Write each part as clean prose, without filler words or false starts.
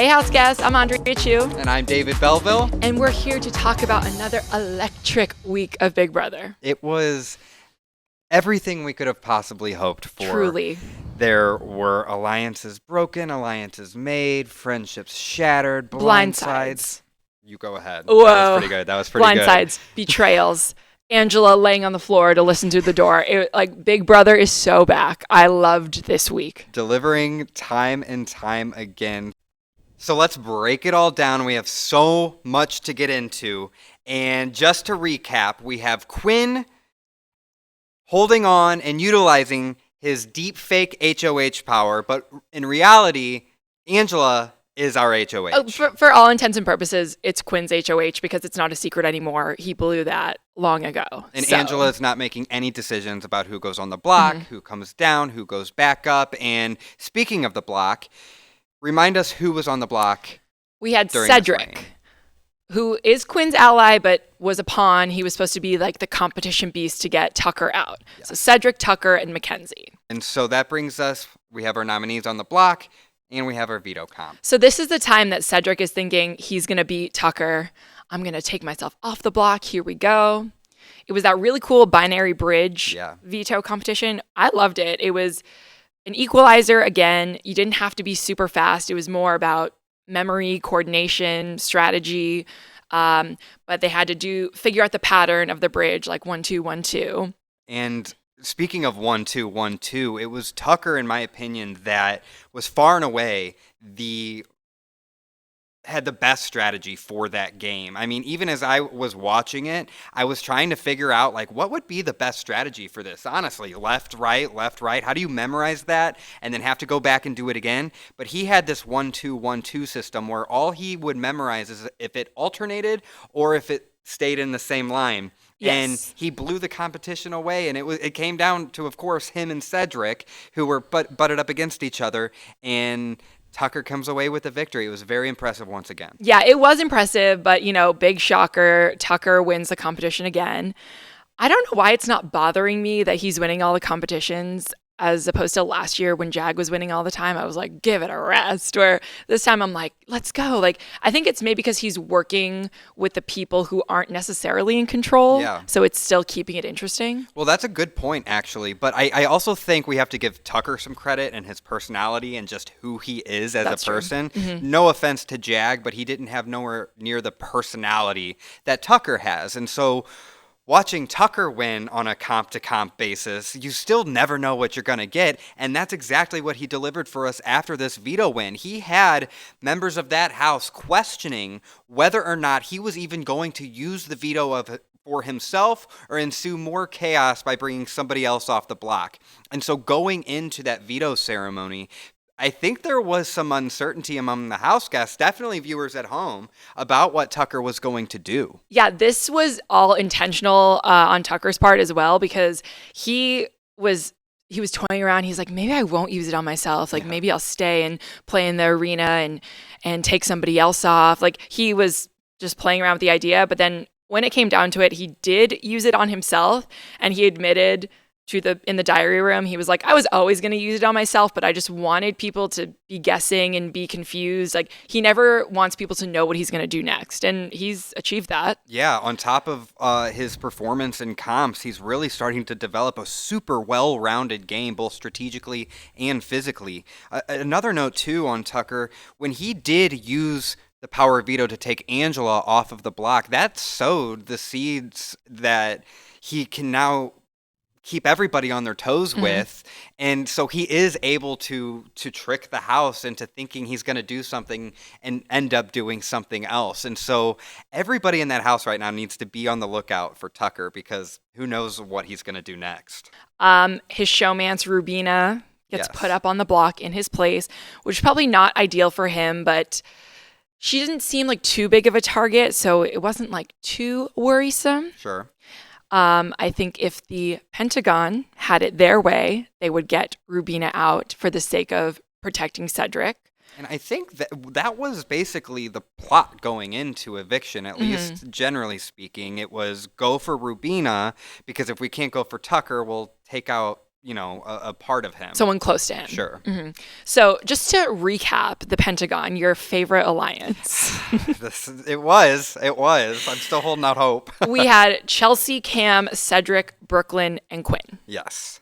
Hey, house guests, I'm Andrea Chu. And I'm David Belleville. And we're here to talk about another electric week of Big Brother. It was everything we could have possibly hoped for. Truly. There were alliances broken, alliances made, friendships shattered, blindsides. You go ahead. Whoa. That was pretty good. Blindsides, betrayals. Angela laying on the floor to listen through the door. Big Brother is so back. I loved this week. Delivering time and time again. So let's break it all down. We have so much to get into. And just to recap, we have Quinn holding on and utilizing his Deepfake HOH power. But in reality, Angela is our HOH. Oh, for all intents and purposes, it's Quinn's HOH because it's not a secret anymore. He blew that long ago. And Angela is not making any decisions about who goes on the block, who comes down, who goes back up. And speaking of the block, remind us who was on the block. We had Cedric, who is Quinn's ally, but was a pawn. He was supposed to be like the competition beast to get Tucker out. Yes. So Cedric, Tucker, and Makensy. And so that brings us, we have our nominees on the block, and we have our veto comp. So this is the time that Cedric is thinking he's going to beat Tucker. I'm going to take myself off the block. Here we go. It was that really cool binary bridge veto competition. I loved it. It was an equalizer again. You didn't have to be super fast. It was more about memory, coordination, strategy. But they had to figure out the pattern of the bridge, like 1-2, 1-2. And speaking of 1-2, 1-2, it was Tucker, in my opinion, that was far and away had the best strategy for that game. I mean, even as I was watching it, I was trying to figure out, what would be the best strategy for this? Honestly, left, right. How do you memorize that and then have to go back and do it again? But he had this 1-2, 1-2 system where all he would memorize is if it alternated or if it stayed in the same line. Yes. And he blew the competition away, and it came down to, of course, him and Cedric, who were butted up against each other, and Tucker comes away with the victory. It was very impressive once again. Yeah, it was impressive, but, big shocker. Tucker wins the competition again. I don't know why it's not bothering me that he's winning all the competitions as opposed to last year when Jag was winning all the time. I was like, give it a rest. Where this time I'm like, let's go. I think it's maybe because he's working with the people who aren't necessarily in control. Yeah. So it's still keeping it interesting. Well, that's a good point, actually. But I also think we have to give Tucker some credit and his personality and just who he is as a person. Mm-hmm. No offense to Jag, but he didn't have nowhere near the personality that Tucker has. And so watching Tucker win on a comp-to-comp basis, you still never know what you're going to get, and that's exactly what he delivered for us after this veto win. He had members of that house questioning whether or not he was even going to use the veto for himself or ensue more chaos by bringing somebody else off the block. And so going into that veto ceremony, I think there was some uncertainty among the house guests, definitely viewers at home, about what Tucker was going to do. Yeah, this was all intentional on Tucker's part as well, because he was toying around. He's like, maybe I won't use it on myself. Maybe I'll stay and play in the arena and take somebody else off. He was just playing around with the idea. But then when it came down to it, he did use it on himself, and he admitted in the diary room, he was like, I was always going to use it on myself, but I just wanted people to be guessing and be confused. He never wants people to know what he's going to do next, and he's achieved that. Yeah, on top of his performance in comps, he's really starting to develop a super well-rounded game, both strategically and physically. Another note, too, on Tucker, when he did use the power of veto to take Angela off of the block, that sowed the seeds that he can now keep everybody on their toes with. And so he is able to trick the house into thinking he's going to do something and end up doing something else. And so everybody in that house right now needs to be on the lookout for Tucker, because who knows what he's going to do next. His showmance Rubina gets put up on the block in his place, which is probably not ideal for him, but she didn't seem like too big of a target, so it wasn't too worrisome. Sure. I think if the Pentagon had it their way, they would get Rubina out for the sake of protecting Cedric. And I think that was basically the plot going into eviction, at least generally speaking. It was go for Rubina, because if we can't go for Tucker, we'll take out a part of him. Someone close to him. Sure. Mm-hmm. So just to recap, the Pentagon, your favorite alliance. It was. I'm still holding out hope. We had Chelsie, Cam, Cedric, Brooklyn, and Quinn. Yes.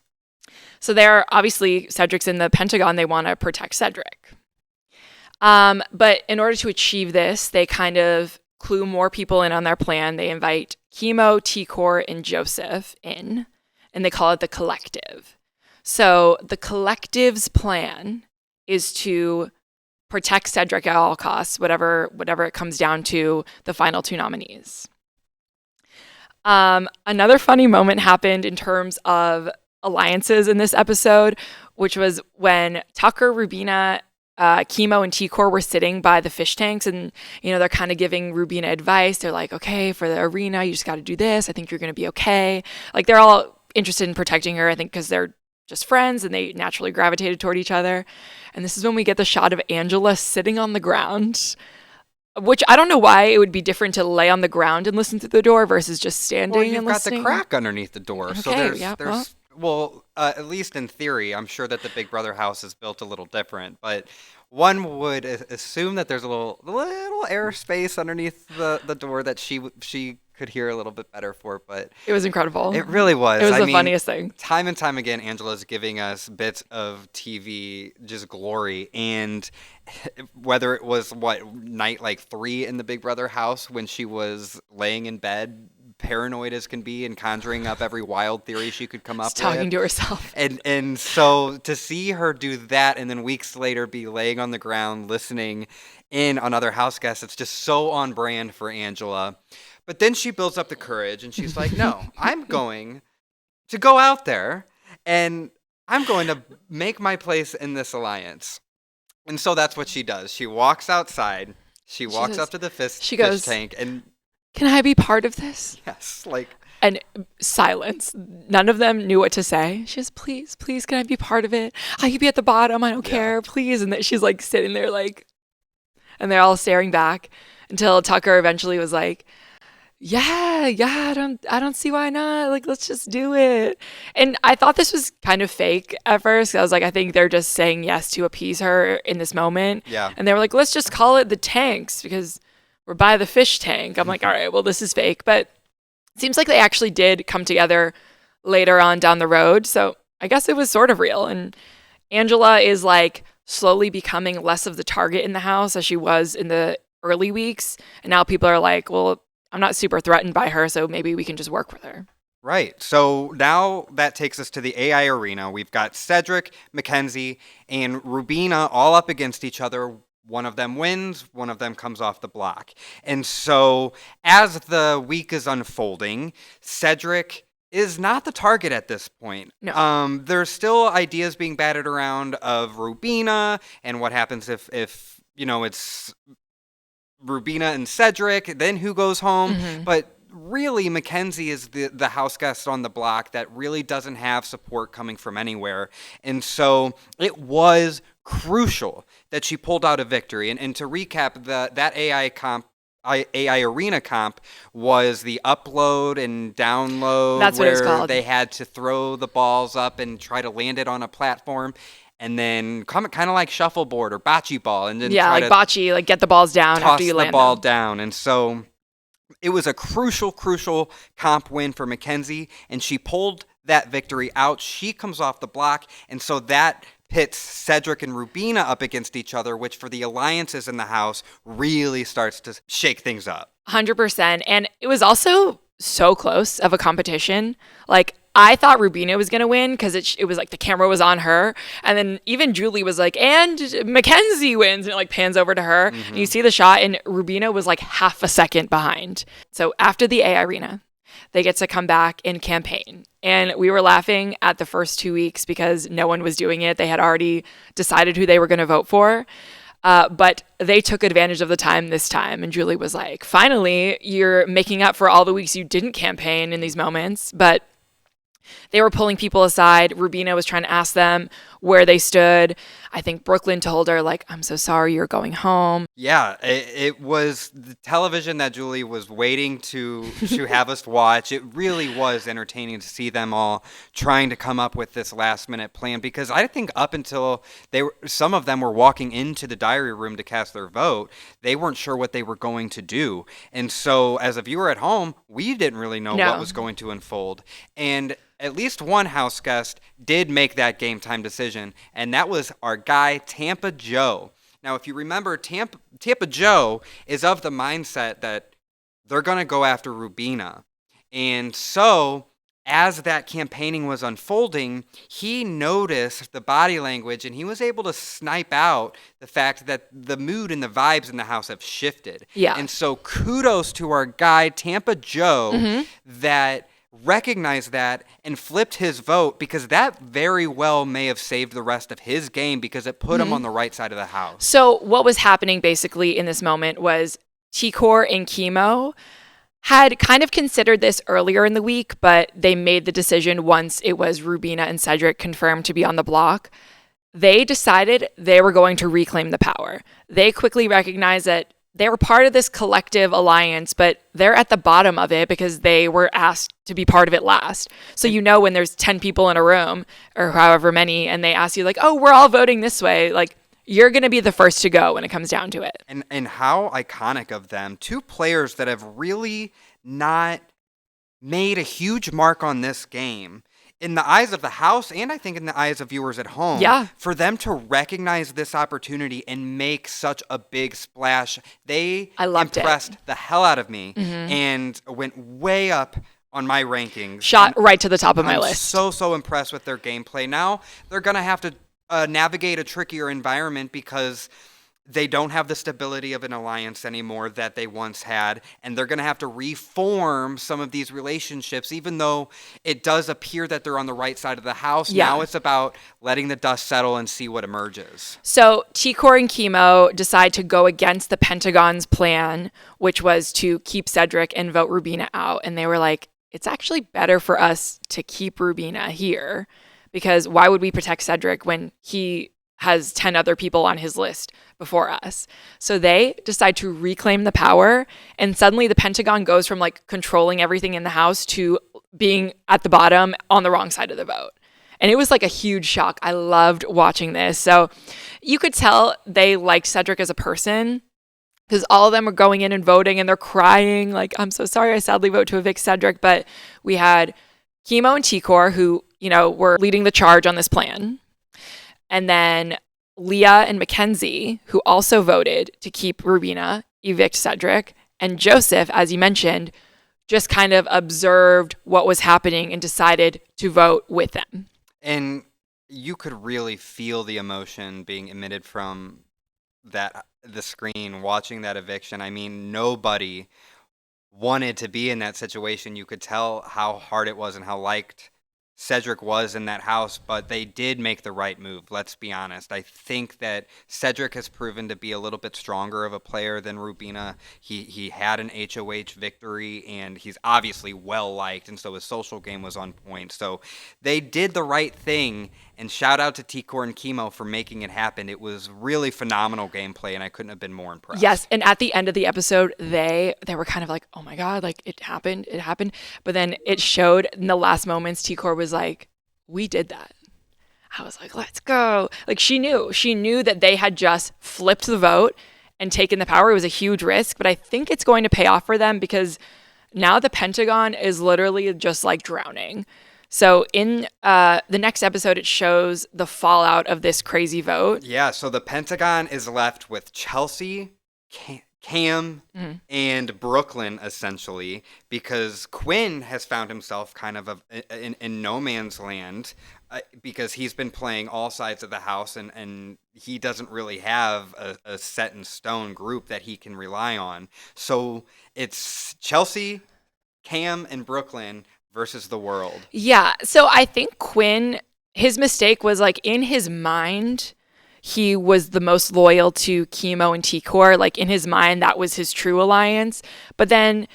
So they're obviously, Cedric's in the Pentagon. They want to protect Cedric. But in order to achieve this, they kind of clue more people in on their plan. They invite Kimo, T'Kor, and Jospeh in, and they call it the collective. So the collective's plan is to protect Cedric at all costs, whatever it comes down to the final two nominees. Another funny moment happened in terms of alliances in this episode, which was when Tucker, Rubina, Kimo, and T'Kor were sitting by the fish tanks, and they're kind of giving Rubina advice. They're like, okay, for the arena, you just got to do this. I think you're going to be okay. Like, they're all interested in protecting her, I think, because they're just friends and they naturally gravitated toward each other. And this is when we get the shot of Angela sitting on the ground, which I don't know why it would be different to lay on the ground and listen through the door versus just standing and listening. You've got the crack underneath the door, okay, so there's at least in theory, I'm sure that the Big Brother house is built a little different, but one would assume that there's a little airspace underneath the door that she could hear a little bit better for, but it was incredible. It really was. It was the funniest thing. Time and time again, Angela's giving us bits of TV just glory, and whether it was night like 3 in the Big Brother house when she was laying in bed, paranoid as can be, and conjuring up every wild theory she could come up with. Talking to herself. And so to see her do that and then weeks later be laying on the ground listening in on other house guests, it's just so on brand for Angela. But then she builds up the courage and she's like, no, I'm going to go out there and I'm going to make my place in this alliance. And so that's what she does. She walks outside. She walks up to the fish tank and... Can I be part of this? Yes, And silence. None of them knew what to say. She goes, please, can I be part of it? I could be at the bottom. I don't care, please. And then she's sitting there and they're all staring back until Tucker eventually was like, yeah, I don't see why not. Let's just do it. And I thought this was kind of fake at first. I was like, I think they're just saying yes to appease her in this moment. Yeah. And they were like, let's just call it the tanks because we're by the fish tank. I'm like, all right, well, this is fake. But it seems like they actually did come together later on down the road. So I guess it was sort of real. And Angela is slowly becoming less of the target in the house as she was in the early weeks. And now people are like, well, I'm not super threatened by her, so maybe we can just work with her. Right. So now that takes us to the AI arena. We've got Cedric, Makensy, and Rubina all up against each other. One of them wins, one of them comes off the block. And so as the week is unfolding, Cedric is not the target at this point. No. There's still ideas being batted around of Rubina and what happens if it's Rubina and Cedric, then who goes home? Mm-hmm. But really, Makensy is the house guest on the block that really doesn't have support coming from anywhere. And so it was crucial that she pulled out a victory. And to recap, that AI arena comp was the upload and download. That's what it was called. They had to throw the balls up and try to land it on a platform. And then kind of like shuffleboard or bocce ball, and then bocce, get the balls down after you land the ball them. down. And so it was a crucial comp win for Makensy, and she pulled that victory out. She comes off the block, and so that pits Cedric and Rubina up against each other, which for the alliances in the house really starts to shake things up. 100%, and it was also so close of a competition. I thought Rubina was going to win because it was the camera was on her. And then even Julie was like, and Makensy wins. And it pans over to her. Mm-hmm. And you see the shot and Rubina was half a second behind. So after the AI arena, they get to come back and campaign. And we were laughing at the first 2 weeks because no one was doing it. They had already decided who they were going to vote for. But they took advantage of the time this time. And Julie was like, finally, you're making up for all the weeks you didn't campaign in these moments. But They were pulling people aside. Rubina was trying to ask them where they stood. I think Brooklyn told her, like, I'm so sorry, you're going home. Yeah, it was the television that Julie was waiting to have us watch. It really was entertaining to see them all trying to come up with this last-minute plan, because I think up until some of them were walking into the diary room to cast their vote, they weren't sure what they were going to do. And so as a viewer at home, we didn't really know what was going to unfold. And at least one house guest did make that game time decision, and that was our guy, Tampa Joe. Now, if you remember, Tampa Joe is of the mindset that they're going to go after Rubina. And so, as that campaigning was unfolding, he noticed the body language, and he was able to snipe out the fact that the mood and the vibes in the house have shifted. Yeah. And so, kudos to our guy, Tampa Joe, that recognized that and flipped his vote, because that very well may have saved the rest of his game, because it put him on the right side of the house. So what was happening basically in this moment was T'Kor and Kimo had kind of considered this earlier in the week, but they made the decision once it was Rubina and Cedric confirmed to be on the block. They decided they were going to reclaim the power. They quickly recognized that they were part of this collective alliance, but they're at the bottom of it because they were asked to be part of it last. So when there's 10 people in a room or however many, and they ask you like, oh, we're all voting this way, like you're going to be the first to go when it comes down to it. And how iconic of them. Two players that have really not made a huge mark on this game. In the eyes of the house, and I think in the eyes of viewers at home, for them to recognize this opportunity and make such a big splash, they impressed the hell out of me and went way up on my rankings. Shot right to the top of my list. I'm so impressed with their gameplay. Now they're going to have to navigate a trickier environment, because they don't have the stability of an alliance anymore that they once had, and they're going to have to reform some of these relationships, even though it does appear that they're on the right side of the house. Yeah. Now it's about letting the dust settle and see what emerges. So T'Kor and Kimo decide to go against the Pentagon's plan, which was to keep Cedric and vote Rubina out. And they were like, it's actually better for us to keep Rubina here, because why would we protect Cedric when he has 10 other people on his list before us? So they decide to reclaim the power, and suddenly the Pentagon goes from like controlling everything in the house to being at the bottom on the wrong side of the vote. And it was like a huge shock. I loved watching this. So you could tell they liked Cedric as a person, because all of them were going in and voting and they're crying like, I'm so sorry, I sadly vote to evict Cedric. But we had Kimo and T'Kor who, were leading the charge on this plan. And then Leah and Makensy, who also voted to keep Rubina, evict Cedric. And Jospeh, as you mentioned, just kind of observed what was happening and decided to vote with them. And you could really feel the emotion being emitted from the screen watching that eviction. I mean, nobody wanted to be in that situation. You could tell how hard it was and how liked Cedric was in that house, but they did make the right move. Let's be honest. I think that Cedric has proven to be a little bit stronger of a player than Rubina. He had an HOH victory, and he's obviously well liked, and so his social game was on point. So they did the right thing, and shout out to T'Kor and Kimo for making it happen. It was really phenomenal gameplay, and I couldn't have been more impressed. Yes, and at the end of the episode, they were kind of like, oh my God, like it happened. But then it showed in the last moments, T'Kor was like, we did that. I was like, let's go. Like she knew that they had just flipped the vote and taken the power. It was a huge risk, but I think it's going to pay off for them, because now the Pentagon is literally just like drowning. So in the next episode, it shows the fallout of this crazy vote. Yeah, so the Pentagon is left with Chelsie, Cam, and Brooklyn, essentially, because Quinn has found himself kind of in no man's land, because he's been playing all sides of the house, and he doesn't really have a set-in-stone group that he can rely on. So it's Chelsie, Cam, and Brooklyn versus the world. Yeah, so I think Quinn, his mistake was like in his mind, he was the most loyal to Kimo and T'Kor. Like in his mind, that was his true alliance. But then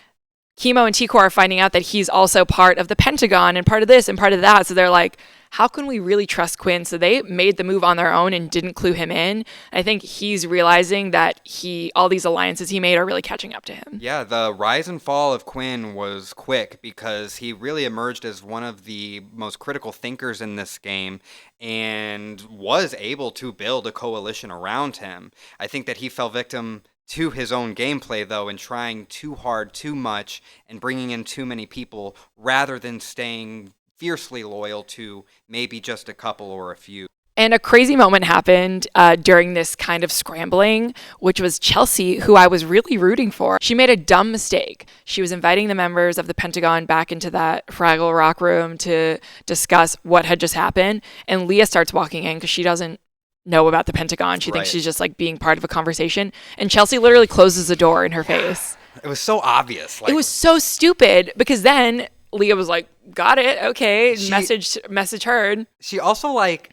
Kimo and T'Kor are finding out that he's also part of the Pentagon and part of this and part of that. So they're like, how can we really trust Quinn? So they made the move on their own and didn't clue him in. I think he's realizing that all these alliances he made are really catching up to him. Yeah, the rise and fall of Quinn was quick because he really emerged as one of the most critical thinkers in this game and was able to build a coalition around him. I think that he fell victim to his own gameplay, though, and trying too hard, too much, and bringing in too many people rather than staying fiercely loyal to maybe just a couple or a few. And a crazy moment happened during this kind of scrambling, which was Chelsie, who I was really rooting for. She made a dumb mistake. She was inviting the members of the Pentagon back into that Fraggle Rock room to discuss what had just happened. And Leah starts walking in because she doesn't know about the Pentagon. She thinks she's just like being part of a conversation. And Chelsie literally closes the door in her face. It was so obvious. It was so stupid because then Leah was like, got it, okay, message heard. She also like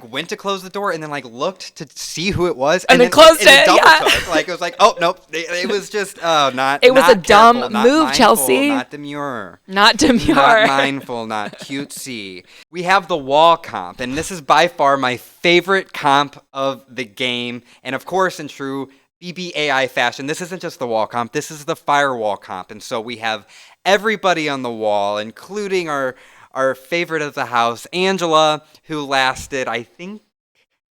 went to close the door and then like looked to see who it was and then closed it. Took. Like it was like, oh nope, it was just not. It was not a dumb careful, move, not mindful, Chelsie. Not demure. Not mindful. Not cutesy. We have the wall comp, and this is by far my favorite comp of the game, and of course, in true BBAI fashion, this isn't just the wall comp. This is the firewall comp, and so we have everybody on the wall, including our favorite of the house, Angela, who lasted, I think,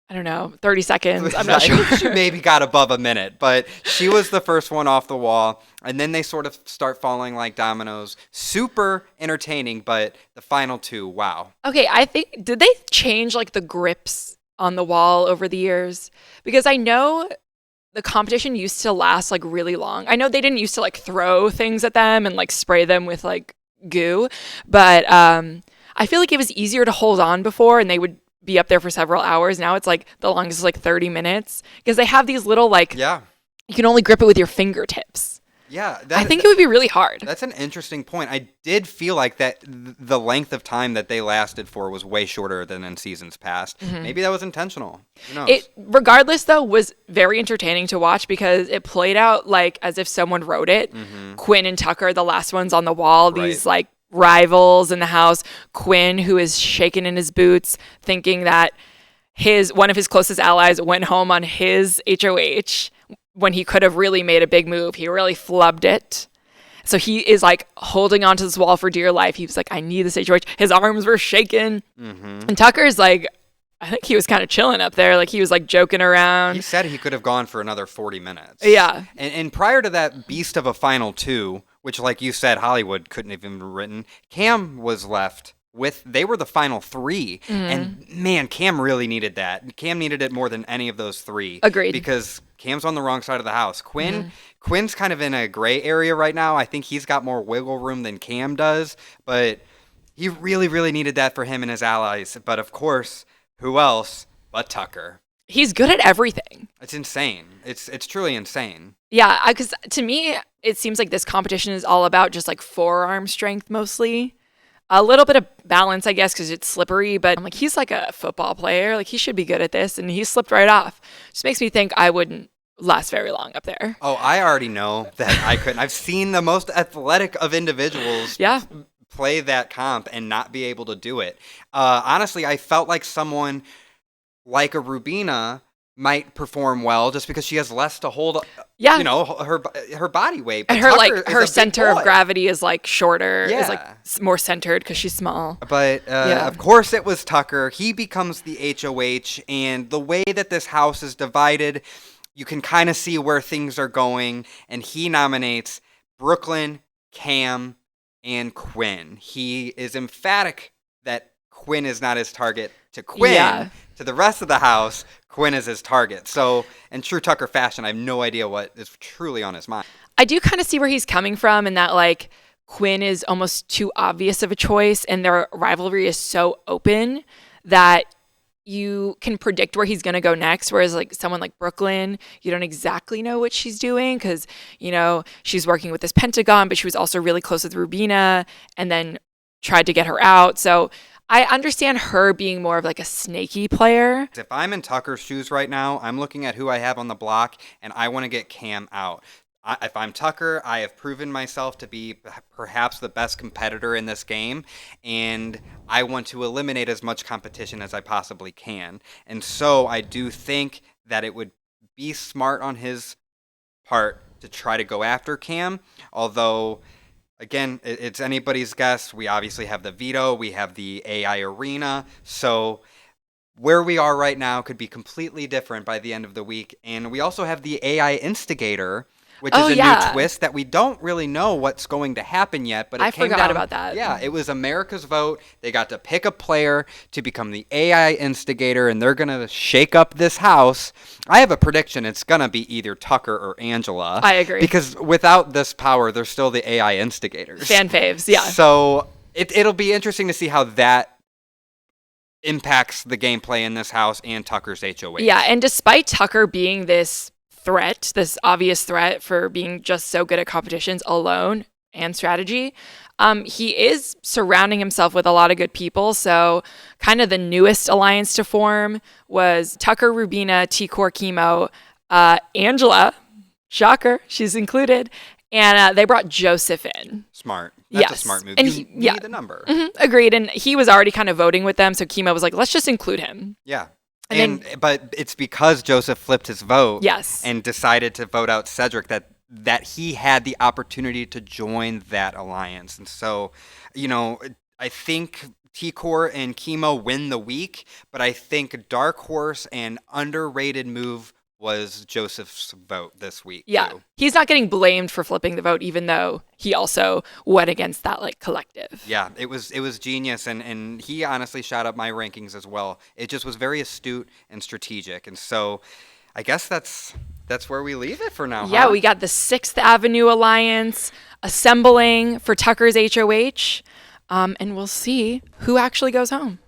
I don't know, 30 seconds. I'm not sure. She maybe got above a minute, but she was the first one off the wall. And then they sort of start falling like dominoes. Super entertaining, but the final two, wow. Okay, I think, did they change like the grips on the wall over the years? Because I know the competition used to last like really long. I know they didn't used to like throw things at them and like spray them with like goo, but I feel like it was easier to hold on before and they would be up there for several hours. Now it's like the longest is like 30 minutes because they have these little like, you can only grip it with your fingertips. Yeah. I think it would be really hard. That's an interesting point. I did feel like that the length of time that they lasted for was way shorter than in seasons past. Mm-hmm. Maybe that was intentional. Who knows? It, regardless, though, was very entertaining to watch because it played out like as if someone wrote it. Mm-hmm. Quinn and Tucker, the last ones on the wall, these like rivals in the house. Quinn, who is shaking in his boots, thinking that one of his closest allies went home on his HOH when he could have really made a big move. He really flubbed it. So he is like holding onto this wall for dear life. He was like, I need this HOH. His arms were shaking. Mm-hmm. And Tucker's like, I think he was kind of chilling up there. Like he was like joking around. He said he could have gone for another 40 minutes. Yeah. And prior to that beast of a final two, which like you said, Hollywood couldn't have even written, Cam was left they were the final three. Mm-hmm. And man, Cam really needed that. Cam needed it more than any of those three. Agreed. Because Cam's on the wrong side of the house. Quinn's kind of in a gray area right now. I think he's got more wiggle room than Cam does, but he really, really needed that for him and his allies. But of course, who else but Tucker? He's good at everything. It's insane. It's truly insane. Yeah, because to me, it seems like this competition is all about just like forearm strength mostly. A little bit of balance, I guess, because it's slippery, but I'm like, he's like a football player. Like, he should be good at this, and he slipped right off. Just makes me think I wouldn't last very long up there. Oh, I already know that I couldn't. I've seen the most athletic of individuals play that comp and not be able to do it. Honestly, I felt like someone like a Rubina might perform well just because she has less to hold, her body weight. But and her center of gravity is like shorter, is like more centered because she's small. But of course it was Tucker. He becomes the HOH, and the way that this house is divided, you can kind of see where things are going, and he nominates Brooklyn, Cam, and Quinn. He is emphatic that Quinn is not his target. To Quinn, to the rest of the house, Quinn is his target. So, in true Tucker fashion, I have no idea what is truly on his mind. I do kind of see where he's coming from in that, like, Quinn is almost too obvious of a choice, and their rivalry is so open that you can predict where he's going to go next, whereas, like, someone like Brooklyn, you don't exactly know what she's doing because, she's working with this Pentagon, but she was also really close with Rubina and then tried to get her out. So I understand her being more of like a snaky player. If I'm in Tucker's shoes right now, I'm looking at who I have on the block, and I want to get Cam out. if I'm Tucker, I have proven myself to be perhaps the best competitor in this game, and I want to eliminate as much competition as I possibly can. And so I do think that it would be smart on his part to try to go after Cam, although, again, it's anybody's guess. We obviously have the Veto, we have the AI arena, so where we are right now could be completely different by the end of the week. And we also have the AI instigator, which is a new twist that we don't really know what's going to happen yet. But I forgot about that. Yeah, it was America's vote. They got to pick a player to become the AI instigator, and they're going to shake up this house. I have a prediction. It's going to be either Tucker or Angela. I agree. Because without this power, they're still the AI instigators. Fan faves, yeah. So it'll be interesting to see how that impacts the gameplay in this house and Tucker's HOH. Yeah, and despite Tucker being this threat, this obvious threat for being just so good at competitions alone and strategy, he is surrounding himself with a lot of good people. So kind of the newest alliance to form was Tucker, Rubina, T'Kor, Kimo, Angela, shocker, she's included, and they brought Jospeh in. Smart. That's a smart move. And you need the number. Agreed. And he was already kind of voting with them, so Kimo was like, let's just include him. Yeah. But it's because Jospeh flipped his vote and decided to vote out Cedric that he had the opportunity to join that alliance. And so, I think T'Kor and Kimo win the week, but I think dark horse and underrated move was Joseph's vote this week. Yeah. Too. He's not getting blamed for flipping the vote, even though he also went against that collective. Yeah, it was genius, and he honestly shot up my rankings as well. It just was very astute and strategic. And so I guess that's where we leave it for now. Yeah, we got the 6th Avenue Alliance assembling for Tucker's HOH. And we'll see who actually goes home.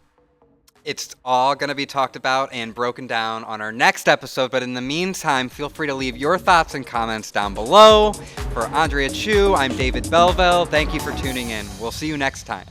It's all going to be talked about and broken down on our next episode. But in the meantime, feel free to leave your thoughts and comments down below. For Andrea Chu, I'm David Belville. Thank you for tuning in. We'll see you next time.